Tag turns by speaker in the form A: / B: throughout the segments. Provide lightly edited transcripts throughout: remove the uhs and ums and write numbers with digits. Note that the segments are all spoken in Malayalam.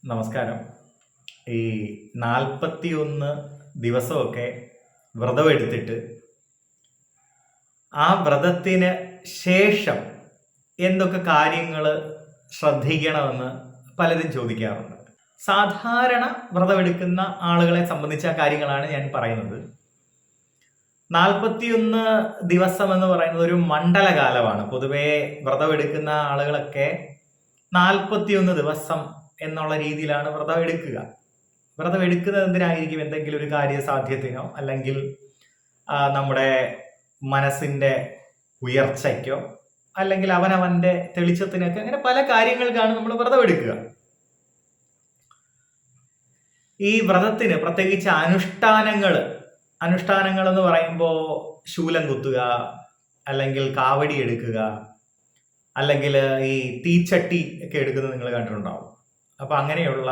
A: നമസ്കാരം. ഈ 41 ദിവസമൊക്കെ വ്രതമെടുത്തിട്ട് ആ വ്രതത്തിന് ശേഷം എന്തൊക്കെ കാര്യങ്ങൾ ശ്രദ്ധിക്കണമെന്ന് പലരും ചോദിക്കാറുണ്ട്. സാധാരണ വ്രതമെടുക്കുന്ന ആളുകളെ സംബന്ധിച്ച കാര്യങ്ങളാണ് ഞാൻ പറയുന്നത്. 41 ദിവസം എന്ന് പറയുന്നത് ഒരു മണ്ഡലകാലമാണ്. പൊതുവേ വ്രതമെടുക്കുന്ന ആളുകളൊക്കെ 41 ദിവസം എന്നുള്ള രീതിയിലാണ് വ്രതം എടുക്കുക. വ്രതം എടുക്കുന്നത് എന്തിനായിരിക്കും? എന്തെങ്കിലും ഒരു കാര്യസാധ്യത്തിനോ അല്ലെങ്കിൽ നമ്മുടെ മനസ്സിന്റെ ഉയർച്ചയ്ക്കോ അല്ലെങ്കിൽ അവനവന്റെ തെളിച്ചത്തിനൊക്കെ, അങ്ങനെ പല കാര്യങ്ങൾക്കാണ് നമ്മൾ വ്രതം എടുക്കുക. ഈ വ്രതത്തിന് പ്രത്യേകിച്ച് അനുഷ്ഠാനങ്ങൾ എന്ന് പറയുമ്പോൾ ശൂലം കുത്തുക, അല്ലെങ്കിൽ കാവടി എടുക്കുക, അല്ലെങ്കിൽ ഈ തീച്ചട്ടി ഒക്കെ എടുക്കുന്നത് നിങ്ങൾ കണ്ടിട്ടുണ്ടാവും. അപ്പൊ അങ്ങനെയുള്ള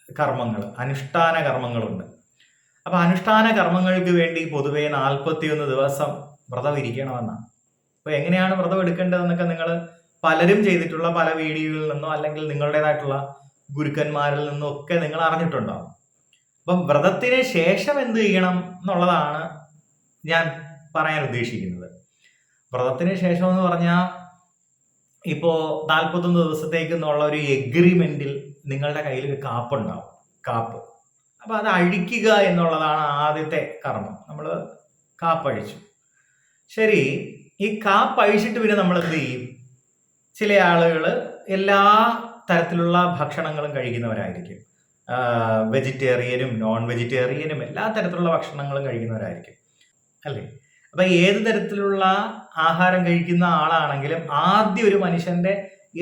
A: കർമ്മങ്ങൾ, അനുഷ്ഠാന കർമ്മങ്ങളുണ്ട്. അപ്പൊ അനുഷ്ഠാന കർമ്മങ്ങൾക്ക് വേണ്ടി പൊതുവെ 41 ദിവസം വ്രതം ഇരിക്കണമെന്നാണ്. അപ്പൊ എങ്ങനെയാണ് വ്രതം എടുക്കേണ്ടതെന്നൊക്കെ നിങ്ങൾ പലരും ചെയ്തിട്ടുള്ള പല വീഡിയോകളിൽ നിന്നോ അല്ലെങ്കിൽ നിങ്ങളുടേതായിട്ടുള്ള ഗുരുക്കന്മാരിൽ നിന്നോ ഒക്കെ നിങ്ങൾ അറിഞ്ഞിട്ടുണ്ടാവും. അപ്പം വ്രതത്തിന് ശേഷം എന്ത് ചെയ്യണം എന്നുള്ളതാണ് ഞാൻ പറയാൻ ഉദ്ദേശിക്കുന്നത്. വ്രതത്തിന് ശേഷം എന്ന് പറഞ്ഞാൽ ഇപ്പോ 41 ദിവസത്തേക്ക് എന്നുള്ള ഒരു എഗ്രിമെന്റിൽ നിങ്ങളുടെ കയ്യിൽ ഒരു കാപ്പുണ്ടാവും, കാപ്പ്. അപ്പൊ അത് അഴിക്കുക എന്നുള്ളതാണ് ആദ്യത്തെ കർമ്മം. നമ്മൾ കാപ്പഴിച്ചു. ശരി, ഈ കാപ്പഴിച്ചിട്ട് പിന്നെ നമ്മൾ എന്ത് ചെയ്യും? ചില ആളുകൾ എല്ലാ തരത്തിലുള്ള ഭക്ഷണങ്ങളും കഴിക്കുന്നവരായിരിക്കും. വെജിറ്റേറിയനും നോൺ വെജിറ്റേറിയനും എല്ലാ തരത്തിലുള്ള ഭക്ഷണങ്ങളും കഴിക്കുന്നവരായിരിക്കും, അല്ലേ? അപ്പൊ ഏത് തരത്തിലുള്ള ആഹാരം കഴിക്കുന്ന ആളാണെങ്കിലും ആദ്യം ഒരു മനുഷ്യന്റെ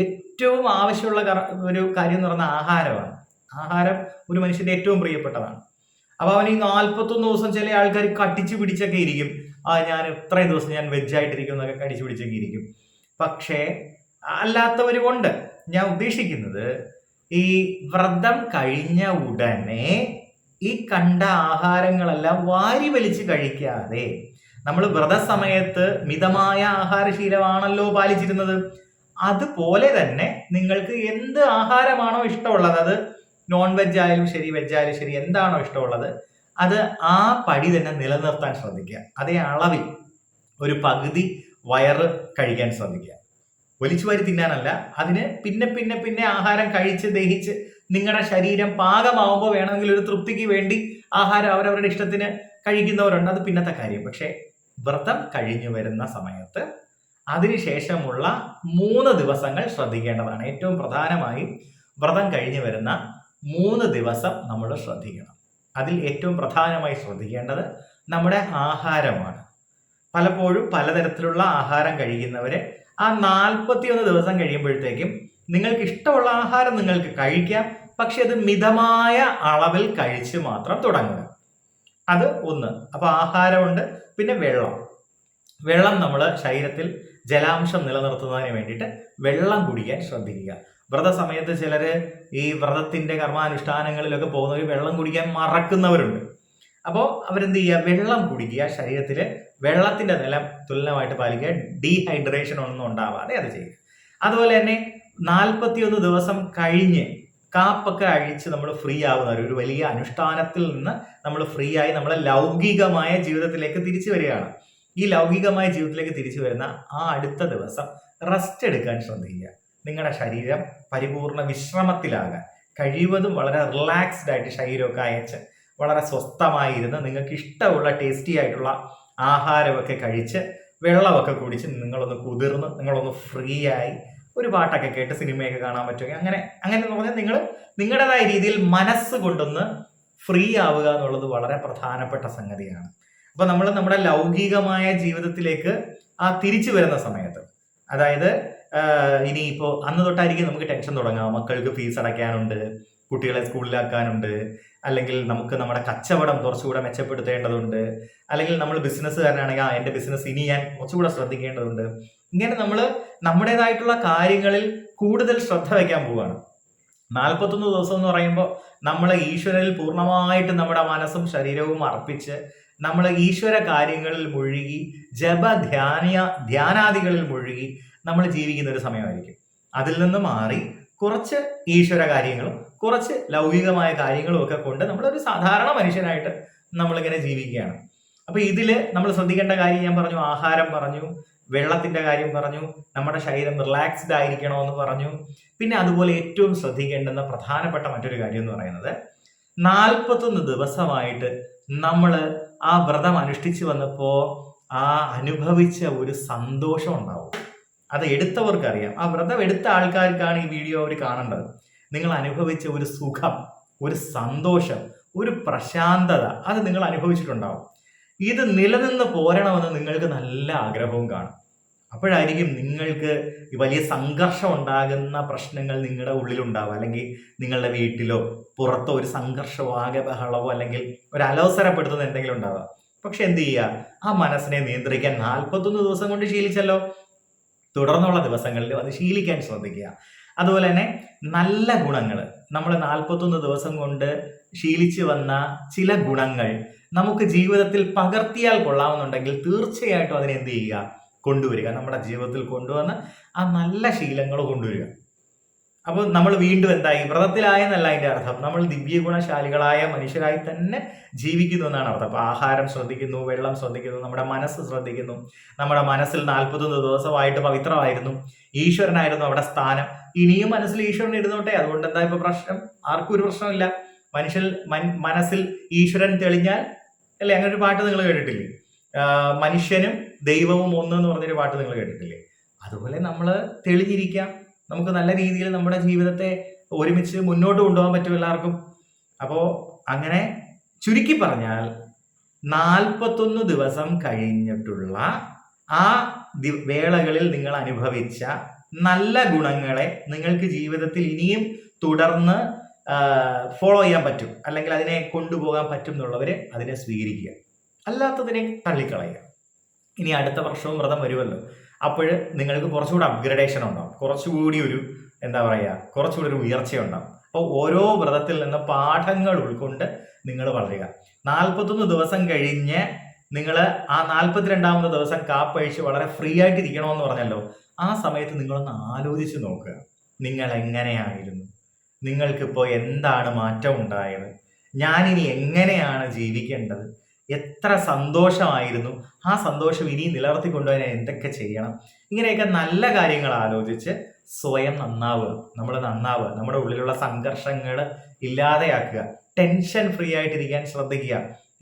A: ഏറ്റവും ആവശ്യമുള്ള ഒരു കാര്യം എന്ന് പറഞ്ഞാൽ ആഹാരമാണ്. ആഹാരം ഒരു മനുഷ്യന്റെ ഏറ്റവും പ്രിയപ്പെട്ടതാണ്. അപ്പൊ അവൻ ഈ 41 ദിവസം ചില ആൾക്കാർ കടിച്ചു പിടിച്ചൊക്കെ ഇരിക്കും. ഞാൻ ഇത്രയും ദിവസം ഞാൻ വെജായിട്ടിരിക്കും എന്നൊക്കെ കടിച്ചു പിടിച്ചൊക്കെ ഇരിക്കും. പക്ഷേ അല്ലാത്തവരുമുണ്ട്. ഞാൻ ഉദ്ദേശിക്കുന്നത്, ഈ വ്രതം കഴിഞ്ഞ ഉടനെ ഈ കണ്ട ആഹാരങ്ങളെല്ലാം വാരി വലിച്ച് കഴിക്കാതെ, നമ്മൾ വ്രതസമയത്ത് മിതമായ ആഹാരശീലമാണല്ലോ പാലിച്ചിരുന്നത്. അതുപോലെ തന്നെ നിങ്ങൾക്ക് എന്ത് ആഹാരമാണോ ഇഷ്ടമുള്ളത്, അത് നോൺ വെജ് ആയാലും ശരി, വെജ് ആയാലും ശരി, എന്താണോ ഇഷ്ടമുള്ളത് അത് ആ പടി തന്നെ നിലനിർത്താൻ ശ്രദ്ധിക്കുക. അതേ അളവിൽ ഒരു പകുതി വയറ് കഴിക്കാൻ ശ്രദ്ധിക്കുക. വലിച്ചു വാരി തിന്നാനല്ല, അതിന് പിന്നെ പിന്നെ പിന്നെ ആഹാരം കഴിച്ച് ദഹിച്ച് നിങ്ങളുടെ ശരീരം പാകമാവുമ്പോൾ വേണമെങ്കിൽ ഒരു തൃപ്തിക്ക് വേണ്ടി ആഹാരം അവരവരുടെ ഇഷ്ടത്തിന് കഴിക്കുന്നവരുണ്ട്, അത് പിന്നത്തെ കാര്യം. പക്ഷെ വ്രതം കഴിഞ്ഞു വരുന്ന സമയത്ത് അതിനുശേഷമുള്ള 3 ദിവസങ്ങൾ ശ്രദ്ധിക്കേണ്ടതാണ്. ഏറ്റവും പ്രധാനമായും വ്രതം കഴിഞ്ഞു വരുന്ന 3 ദിവസം നമ്മൾ ശ്രദ്ധിക്കണം. അതിൽ ഏറ്റവും പ്രധാനമായി ശ്രദ്ധിക്കേണ്ടത് നമ്മുടെ ആഹാരമാണ്. പലപ്പോഴും പലതരത്തിലുള്ള ആഹാരം കഴിക്കുന്നവര് ആ 41 ദിവസം കഴിയുമ്പോഴത്തേക്കും നിങ്ങൾക്ക് ഇഷ്ടമുള്ള ആഹാരം നിങ്ങൾക്ക് കഴിക്കാം, പക്ഷെ അത് മിതമായ അളവിൽ കഴിച്ച് മാത്രം തുടങ്ങുക. അത് ഒന്ന്. അപ്പൊ ആഹാരമുണ്ട്, പിന്നെ വെള്ളം നമ്മൾ ശരീരത്തിൽ ജലാംശം നിലനിർത്തുന്നതിന് വേണ്ടിയിട്ട് വെള്ളം കുടിക്കാൻ ശ്രദ്ധിക്കുക. വ്രതസമയത്ത് ചിലര് ഈ വ്രതത്തിന്റെ കർമാനുഷ്ഠാനങ്ങളിലൊക്കെ പോകുന്നവർ വെള്ളം കുടിക്കാൻ മറക്കുന്നവരുണ്ട്. അപ്പോൾ അവരെന്ത് ചെയ്യുക? വെള്ളം കുടിക്കുക. ശരീരത്തില് വെള്ളത്തിന്റെ നിലം തുലനമായിട്ട് പാലിക്കുക. ഡീഹൈഡ്രേഷൻ ഒന്നും ഉണ്ടാവാതെ അത് ചെയ്യുക. അതുപോലെ തന്നെ 41 ദിവസം കഴിഞ്ഞ് കാപ്പൊക്കെ അഴിച്ച് നമ്മൾ ഫ്രീ ആവുന്നവർ, ഒരു വലിയ അനുഷ്ഠാനത്തിൽ നിന്ന് നമ്മൾ ഫ്രീ ആയി നമ്മളെ ലൗകികമായ ജീവിതത്തിലേക്ക് തിരിച്ചു വരികയാണ്. ഈ ലൗകികമായ ജീവിതത്തിലേക്ക് തിരിച്ചു വരുന്ന ആ അടുത്ത ദിവസം റെസ്റ്റ് എടുക്കാൻ ശ്രദ്ധിക്കുക. നിങ്ങളുടെ ശരീരം പരിപൂർണ വിശ്രമത്തിലാകാൻ, കഴിവതും വളരെ റിലാക്സ്ഡ് ആയിട്ട് ശരീരമൊക്കെ അയച്ച് വളരെ സ്വസ്ഥമായിരുന്ന് നിങ്ങൾക്ക് ഇഷ്ടമുള്ള ടേസ്റ്റി ആയിട്ടുള്ള ആഹാരമൊക്കെ കഴിച്ച് വെള്ളമൊക്കെ കുടിച്ച് നിങ്ങളൊന്ന് കുതിർന്ന് നിങ്ങളൊന്ന് ഫ്രീ ആയി ഒരു പാട്ടൊക്കെ കേട്ട് സിനിമയൊക്കെ കാണാൻ പറ്റുമെങ്കിൽ അങ്ങനെ എന്ന് പറഞ്ഞാൽ നിങ്ങൾ നിങ്ങളുടേതായ രീതിയിൽ മനസ്സ് കൊണ്ടൊന്ന് ഫ്രീ ആവുക എന്നുള്ളത് വളരെ പ്രധാനപ്പെട്ട സംഗതിയാണ്. അപ്പൊ നമ്മൾ നമ്മുടെ ലൗകികമായ ജീവിതത്തിലേക്ക് ആ തിരിച്ചു വരുന്ന സമയത്ത്, അതായത് ഇനിയിപ്പോ അന്ന് തൊട്ടായിരിക്കും നമുക്ക് ടെൻഷൻ തുടങ്ങാം. മക്കൾക്ക് ഫീസ് അടയ്ക്കാനുണ്ട്, കുട്ടികളെ സ്കൂളിലാക്കാനുണ്ട്, അല്ലെങ്കിൽ നമുക്ക് നമ്മുടെ കച്ചവടം കുറച്ചുകൂടെ മെച്ചപ്പെടുത്തേണ്ടതുണ്ട്, അല്ലെങ്കിൽ നമ്മൾ ബിസിനസ്സുകാരനാണെങ്കിൽ എൻ്റെ ബിസിനസ് ഇനി ഞാൻ കുറച്ചുകൂടെ ശ്രദ്ധിക്കേണ്ടതുണ്ട്. ഇങ്ങനെ നമ്മൾ നമ്മുടേതായിട്ടുള്ള കാര്യങ്ങളിൽ കൂടുതൽ ശ്രദ്ധ വയ്ക്കാൻ പോവുകയാണ്. 41 ദിവസം എന്ന് പറയുമ്പോൾ നമ്മൾ ഈശ്വരനിൽ പൂർണ്ണമായിട്ട് നമ്മുടെ മനസ്സും ശരീരവും അർപ്പിച്ച് നമ്മൾ ഈശ്വര കാര്യങ്ങളിൽ മുഴുകി ധ്യാനാദികളിൽ മുഴുകി നമ്മൾ ജീവിക്കുന്ന ഒരു സമയമായിരിക്കും. അതിൽ നിന്ന് മാറി കുറച്ച് ഈശ്വര കാര്യങ്ങളും കുറച്ച് ലൗകികമായ കാര്യങ്ങളും ഒക്കെ കൊണ്ട് നമ്മളൊരു സാധാരണ മനുഷ്യനായിട്ട് നമ്മളിങ്ങനെ ജീവിക്കുകയാണ്. അപ്പൊ ഇതില് നമ്മൾ ശ്രദ്ധിക്കേണ്ട കാര്യം ഞാൻ പറഞ്ഞു, ആഹാരം പറഞ്ഞു, വെള്ളത്തിന്റെ കാര്യം പറഞ്ഞു, നമ്മുടെ ശരീരം റിലാക്സ്ഡ് ആയിരിക്കണമെന്ന് പറഞ്ഞു. പിന്നെ അതുപോലെ ഏറ്റവും ശ്രദ്ധിക്കേണ്ടുന്ന പ്രധാനപ്പെട്ട മറ്റൊരു കാര്യം എന്ന് പറയുന്നത് 41 ദിവസമായിട്ട് നമ്മൾ ആ വ്രതം അനുഷ്ഠിച്ചു വന്നപ്പോ ആ അനുഭവിച്ച ഒരു സന്തോഷം ഉണ്ടാവും. അത് എടുത്തവർക്ക് അറിയാം. ആ വ്രതം എടുത്ത ആൾക്കാർക്കാണ് ഈ വീഡിയോ അവർ കാണേണ്ടത്. നിങ്ങൾ അനുഭവിച്ച ഒരു സുഖം, ഒരു സന്തോഷം, ഒരു പ്രശാന്തത, അത് നിങ്ങൾ അനുഭവിച്ചിട്ടുണ്ടാവും. ഇത് നിലനിന്ന് പോരണമെന്ന് നിങ്ങൾക്ക് നല്ല ആഗ്രഹവും കാണും. അപ്പോഴായിരിക്കും നിങ്ങൾക്ക് വലിയ സംഘർഷം ഉണ്ടാകുന്ന പ്രശ്നങ്ങൾ നിങ്ങളുടെ ഉള്ളിലുണ്ടാവുക, അല്ലെങ്കിൽ നിങ്ങളുടെ വീട്ടിലോ പുറത്തോ ഒരു സംഘർഷമോ ആകെ ബഹളമോ അല്ലെങ്കിൽ ഒരു അലോസരപ്പെടുത്തുന്ന എന്തെങ്കിലും ഉണ്ടാവുക. പക്ഷെ എന്ത് ചെയ്യുക, ആ മനസ്സിനെ നിയന്ത്രിക്കാൻ 41 ദിവസം കൊണ്ട് ശീലിച്ചല്ലോ, തുടർന്നുള്ള ദിവസങ്ങളിൽ അത് ശീലിക്കാൻ ശ്രദ്ധിക്കുക. അതുപോലെ തന്നെ നല്ല ഗുണങ്ങൾ, നമ്മൾ 41 ദിവസം കൊണ്ട് ശീലിച്ചു വന്ന ചില ഗുണങ്ങൾ നമുക്ക് ജീവിതത്തിൽ പകർത്തിയാൽ കൊള്ളാമെന്നുണ്ടെങ്കിൽ തീർച്ചയായിട്ടും അതിനെ എന്ത് ചെയ്യുക, കൊണ്ടുവരിക. നമ്മുടെ ജീവിതത്തിൽ കൊണ്ടുവന്ന് ആ നല്ല ശീലങ്ങൾ കൊണ്ടുവരിക. അപ്പോൾ നമ്മൾ വീണ്ടും എന്തായി, വ്രതത്തിലായെന്നല്ല അതിന്റെ അർത്ഥം, നമ്മൾ ദിവ്യഗുണശാലികളായ മനുഷ്യരായി തന്നെ ജീവിക്കുന്നു എന്നാണ് അർത്ഥം. അപ്പൊ ആഹാരം ശ്രദ്ധിക്കുന്നു, വെള്ളം ശ്രദ്ധിക്കുന്നു, നമ്മുടെ മനസ്സ് ശ്രദ്ധിക്കുന്നു. നമ്മുടെ മനസ്സിൽ 41 ദിവസമായിട്ട് പവിത്രമായിരുന്നു, ഈശ്വരനായിരുന്നു അവിടെ സ്ഥാനം. ഇനിയും മനസ്സിൽ ഈശ്വരൻ ഇരുന്നോട്ടെ, അതുകൊണ്ട് എന്താ ഇപ്പൊ പ്രശ്നം? ആർക്കും ഒരു പ്രശ്നമില്ല. മനസ്സിൽ ഈശ്വരൻ തെളിഞ്ഞാൽ, അല്ലെ, അങ്ങനെ ഒരു പാട്ട് നിങ്ങൾ കേട്ടിട്ടില്ലേ? മനുഷ്യനും ദൈവവും ഒന്ന് എന്ന് പറഞ്ഞൊരു പാട്ട് നിങ്ങൾ കേട്ടിട്ടില്ലേ? അതുപോലെ നമ്മൾ തെളിഞ്ഞിരിക്കാം. നമുക്ക് നല്ല രീതിയിൽ നമ്മുടെ ജീവിതത്തെ ഒരുമിച്ച് മുന്നോട്ട് കൊണ്ടുപോകാൻ പറ്റും എല്ലാവർക്കും. അപ്പോൾ അങ്ങനെ ചുരുക്കി പറഞ്ഞാൽ 41 ദിവസം കഴിഞ്ഞിട്ടുള്ള ആ വേളകളിൽ നിങ്ങൾ അനുഭവിച്ച നല്ല ഗുണങ്ങളെ നിങ്ങൾക്ക് ജീവിതത്തിൽ ഇനിയും തുടർന്ന് ഫോളോ ചെയ്യാൻ പറ്റും, അല്ലെങ്കിൽ അതിനെ കൊണ്ടുപോകാൻ പറ്റും എന്നുള്ളവരെ അതിനെ സ്വീകരിക്കുക, അല്ലാത്തതിനെ തള്ളിക്കളയുക. ഇനി അടുത്ത വർഷവും വ്രതം വരുമല്ലോ, അപ്പോൾ നിങ്ങൾക്ക് കുറച്ചുകൂടി അപ്ഗ്രഡേഷൻ ഉണ്ടാവും, കുറച്ചുകൂടി ഒരു എന്താ പറയുക, കുറച്ചുകൂടി ഒരു ഉയർച്ച ഉണ്ടാവും. അപ്പോൾ ഓരോ വ്രതത്തിൽ നിന്ന് പാഠങ്ങൾ ഉൾക്കൊണ്ട് നിങ്ങൾ വളരുക. 41 ദിവസം കഴിഞ്ഞ് നിങ്ങൾ ആ 42ാമത്തെ ദിവസം കാപ്പഴിച്ച് വളരെ ഫ്രീ ആയിട്ട് ഇരിക്കണമെന്ന് പറഞ്ഞല്ലോ, ആ സമയത്ത് നിങ്ങളൊന്ന് ആലോചിച്ച് നോക്കുക, നിങ്ങൾ എങ്ങനെയായിരുന്നു, നിങ്ങൾക്കിപ്പോൾ എന്താണ് മാറ്റം ഉണ്ടായത്, ഞാനിനി എങ്ങനെയാണ് ജീവിക്കേണ്ടത്, എത്ര സന്തോഷമായിരുന്നു, ആ സന്തോഷം ഇനി നിലനിർത്തിക്കൊണ്ടുപോകാൻ എന്തൊക്കെ ചെയ്യണം, ഇങ്ങനെയൊക്കെ നല്ല കാര്യങ്ങൾ ആലോചിച്ച് സ്വയം നന്നാവുക, നമ്മൾ നന്നാവുക, നമ്മുടെ ഉള്ളിലുള്ള സംഘർഷങ്ങൾ ഇല്ലാതെയാക്കുക, ടെൻഷൻ ഫ്രീ ആയിട്ടിരിക്കാൻ ശ്രദ്ധിക്കുക.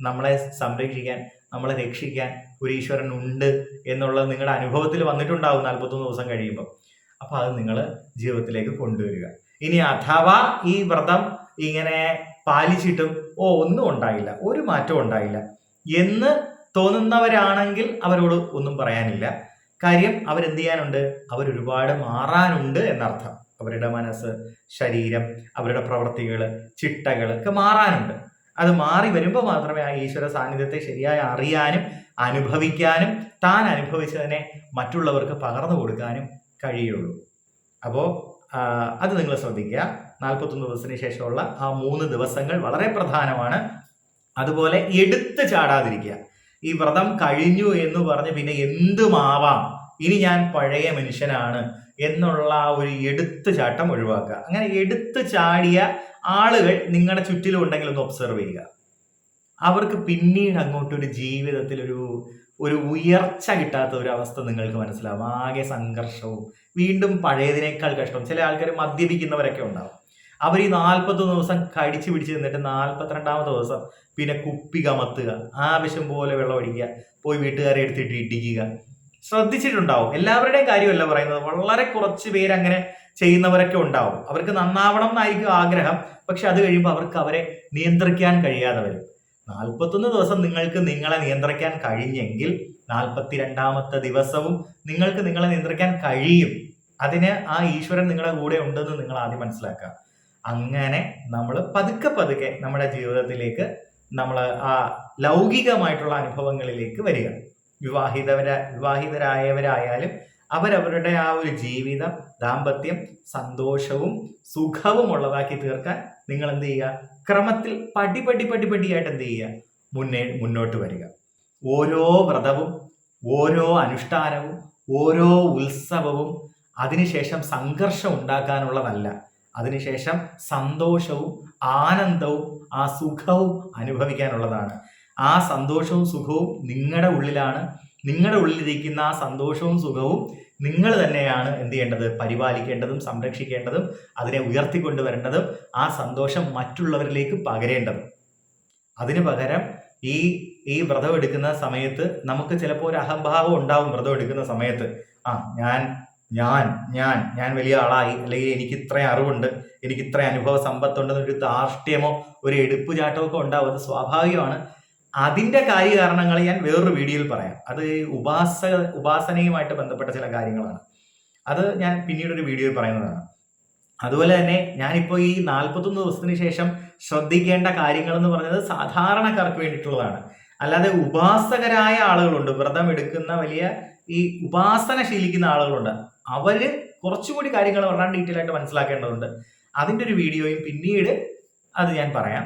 A: നമ്മളെ സംരക്ഷിക്കാൻ, നമ്മളെ രക്ഷിക്കാൻ ഒരു ഈശ്വരൻ ഉണ്ട് എന്നുള്ളത് നിങ്ങളുടെ അനുഭവത്തിൽ വന്നിട്ടുണ്ടാവും 41 ദിവസം കഴിയുമ്പോൾ. അപ്പൊ അത് നിങ്ങൾ ജീവിതത്തിലേക്ക് കൊണ്ടുവരിക. ഇനി അഥവാ ഈ വ്രതം ഇങ്ങനെ പാലിച്ചിട്ടും ഒന്നും ഉണ്ടായില്ല, ഒരു മാറ്റവും ഉണ്ടായില്ല എന്ന് തോന്നുന്നവരാണെങ്കിൽ അവരോട് ഒന്നും പറയാനില്ല. കാര്യം അവരെന്ത് ചെയ്യാനുണ്ട്, അവരൊരുപാട് മാറാനുണ്ട് എന്നർത്ഥം. അവരുടെ മനസ്സ്, ശരീരം, അവരുടെ പ്രവൃത്തികൾ, ചിട്ടകൾ ഒക്കെ മാറാനുണ്ട്. അത് മാറി വരുമ്പോൾ മാത്രമേ ആ ഈശ്വര സാന്നിധ്യത്തെ ശരിയായി അറിയാനും അനുഭവിക്കാനും താൻ അനുഭവിച്ചതിനെ മറ്റുള്ളവർക്ക് പകർന്നു കൊടുക്കാനും കഴിയുള്ളൂ. അപ്പോൾ അത് നിങ്ങൾ ശ്രദ്ധിക്കുക. 41 ദിവസത്തിന് ശേഷമുള്ള ആ 3 ദിവസങ്ങൾ വളരെ പ്രധാനമാണ്. അതുപോലെ എടുത്ത് ചാടാതിരിക്കുക. ഈ വ്രതം കഴിഞ്ഞു എന്ന് പറഞ്ഞ് പിന്നെ എന്തുമാവാം, ഇനി ഞാൻ പഴയ മനുഷ്യനാണ് എന്നുള്ള ഒരു എടുത്തു ചാട്ടം ഒഴിവാക്കുക. അങ്ങനെ എടുത്തു ചാടിയ ആളുകൾ നിങ്ങളുടെ ചുറ്റിലും ഉണ്ടെങ്കിൽ ഒന്ന് ഒബ്സർവ് ചെയ്യുക. അവർക്ക് പിന്നീട് അങ്ങോട്ടൊരു ജീവിതത്തിൽ ഒരു ഉയർച്ച കിട്ടാത്ത ഒരു അവസ്ഥ നിങ്ങൾക്ക് മനസ്സിലാവും. ആകെ സംഘർഷവും, വീണ്ടും പഴയതിനേക്കാൾ കഷ്ടം. ചില ആൾക്കാർ മദ്യപിക്കുന്നവരൊക്കെ ഉണ്ടാവും. അവർ ഈ 41 ദിവസം കടിച്ചു പിടിച്ച് നിന്നിട്ട് 42ാമത്തെ ദിവസം പിന്നെ കുപ്പി കമത്തുക, ആവശ്യം പോലെ വെള്ളം ഒഴിക്കുക, പോയി വീട്ടുകാരെ എടുത്തിട്ട് ഇടിക്കുക. ശ്രദ്ധിച്ചിട്ടുണ്ടാവും. എല്ലാവരുടെയും കാര്യമല്ല പറയുന്നത്, വളരെ കുറച്ച് പേര് അങ്ങനെ ചെയ്യുന്നവരൊക്കെ ഉണ്ടാവും. അവർക്ക് നന്നാവണം എന്നായിരിക്കും ആഗ്രഹം, പക്ഷെ അത് കഴിയുമ്പോൾ അവർക്ക് അവരെ നിയന്ത്രിക്കാൻ കഴിയാതെ വരും. 41 ദിവസം നിങ്ങൾക്ക് നിങ്ങളെ നിയന്ത്രിക്കാൻ കഴിഞ്ഞെങ്കിൽ 42ാമത്തെ ദിവസവും നിങ്ങൾക്ക് നിങ്ങളെ നിയന്ത്രിക്കാൻ കഴിയും. അതിന് ആ ഈശ്വരൻ നിങ്ങളുടെ കൂടെ ഉണ്ടെന്ന് നിങ്ങൾ ആദ്യം മനസ്സിലാക്കുക. അങ്ങനെ നമ്മൾ പതുക്കെ പതുക്കെ നമ്മുടെ ജീവിതത്തിലേക്ക് നമ്മൾ ആ ലൗകികമായിട്ടുള്ള അനുഭവങ്ങളിലേക്ക് വരിക. വിവാഹിതരായവരായാലും അവരവരുടെ ആ ഒരു ജീവിതം, ദാമ്പത്യം സന്തോഷവും സുഖവും ഉള്ളതാക്കി തീർക്കാൻ നിങ്ങൾ എന്ത് ചെയ്യുക, ക്രമത്തിൽ പടിയായിട്ട് എന്ത് ചെയ്യുക, മുന്നോട്ട് വരിക. ഓരോ വ്രതവും, ഓരോ അനുഷ്ഠാനവും, ഓരോ ഉത്സവവും അതിനുശേഷം സംഘർഷം ഉണ്ടാക്കാനുള്ളതല്ല, അതിനുശേഷം സന്തോഷവും ആനന്ദവും ആ സുഖവും അനുഭവിക്കാനുള്ളതാണ്. ആ സന്തോഷവും സുഖവും നിങ്ങളുടെ ഉള്ളിലാണ്. നിങ്ങളുടെ ഉള്ളിലിരിക്കുന്ന ആ സന്തോഷവും സുഖവും നിങ്ങൾ തന്നെയാണ് എന്ത് ചെയ്യേണ്ടത്? പരിപാലിക്കേണ്ടതും സംരക്ഷിക്കേണ്ടതും അതിനെ ഉയർത്തിക്കൊണ്ടുവരേണ്ടതും ആ സന്തോഷം മറ്റുള്ളവരിലേക്ക് പകരേണ്ടതും. അതിന് പകരം ഈ ഈ വ്രതം എടുക്കുന്ന സമയത്ത് നമുക്ക് ചിലപ്പോൾ ഒരു അഹംഭാവം ഉണ്ടാവും. വ്രതം എടുക്കുന്ന സമയത്ത് ഞാൻ ഞാൻ ഞാൻ ഞാൻ വലിയ ആളായി, അല്ലെങ്കിൽ എനിക്ക് ഇത്രയും അറിവുണ്ട്, എനിക്ക് ഇത്രയും അനുഭവ സമ്പത്തുണ്ടെന്നൊരു ധാർഷ്ട്യമോ ഒരു എടുപ്പുചാട്ടമോ ഒക്കെ ഉണ്ടാവും. അത് സ്വാഭാവികമാണ്. അതിന്റെ കാര്യകാരണങ്ങൾ ഞാൻ വേറൊരു വീഡിയോയിൽ പറയാം. അത് ഉപാസനയുമായിട്ട് ബന്ധപ്പെട്ട ചില കാര്യങ്ങളാണ്. അത് ഞാൻ പിന്നീട് ഒരു വീഡിയോയിൽ പറയുന്നതാണ്. അതുപോലെ തന്നെ ഞാനിപ്പോൾ ഈ 41 ദിവസത്തിന് ശേഷം ശ്രദ്ധിക്കേണ്ട കാര്യങ്ങൾ എന്ന് പറഞ്ഞത് സാധാരണക്കാർക്ക് വേണ്ടിയിട്ടുള്ളതാണ്. അല്ലാതെ ഉപാസകരായ ആളുകളുണ്ട്, വ്രതം എടുക്കുന്ന വലിയ ഈ ഉപാസന ശീലിക്കുന്ന ആളുകളുണ്ട്. അവര് കുറച്ചുകൂടി കാര്യങ്ങൾ വളരെ ഡീറ്റെയിൽ ആയിട്ട് മനസ്സിലാക്കേണ്ടതുണ്ട്. അതിന്റെ ഒരു വീഡിയോയും പിന്നീട് അത് ഞാൻ പറയാം.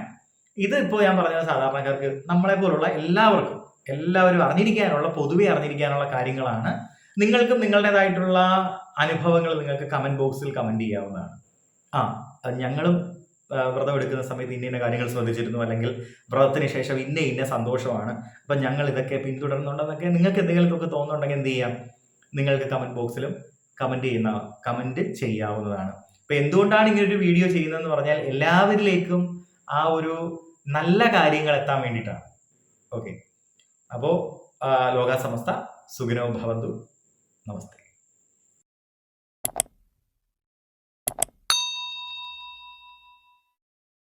A: ഇത് ഇപ്പോൾ ഞാൻ പറഞ്ഞത് സാധാരണക്കാർക്ക്, നമ്മളെ പോലുള്ള എല്ലാവരും അറിഞ്ഞിരിക്കാനുള്ള, പൊതുവെ അറിഞ്ഞിരിക്കാനുള്ള കാര്യങ്ങളാണ്. നിങ്ങൾക്കും നിങ്ങളുടേതായിട്ടുള്ള അനുഭവങ്ങൾ നിങ്ങൾക്ക് കമന്റ് ബോക്സിൽ കമന്റ് ചെയ്യാവുന്നതാണ്. ഞങ്ങളും വ്രതം എടുക്കുന്ന സമയത്ത് ഇന്ന കാര്യങ്ങൾ ശ്രദ്ധിച്ചിരുന്നു, അല്ലെങ്കിൽ വ്രതത്തിന് ശേഷം ഇന്ന സന്തോഷമാണ്, അപ്പം ഞങ്ങൾ ഇതൊക്കെ പിന്തുടരുന്നുണ്ടെന്നൊക്കെ നിങ്ങൾക്ക് എന്തെങ്കിലുമൊക്കെ തോന്നുന്നുണ്ടെങ്കിൽ എന്ത് ചെയ്യാം? നിങ്ങൾക്ക് കമന്റ് ബോക്സിലും കമന്റ് ചെയ്യാവുന്നതാണ്. അപ്പൊ എന്തുകൊണ്ടാണ് ഇങ്ങനൊരു വീഡിയോ ചെയ്യുന്നതെന്ന് പറഞ്ഞാൽ എല്ലാവരിലേക്കും ആ ഒരു നല്ല കാര്യങ്ങൾ എത്താൻ വേണ്ടിയിട്ടാണ്. ഓക്കെ, അപ്പോൾ ലോകാ സമസ്ത സുഖിനോ ഭവന്തു. നമസ്തേ.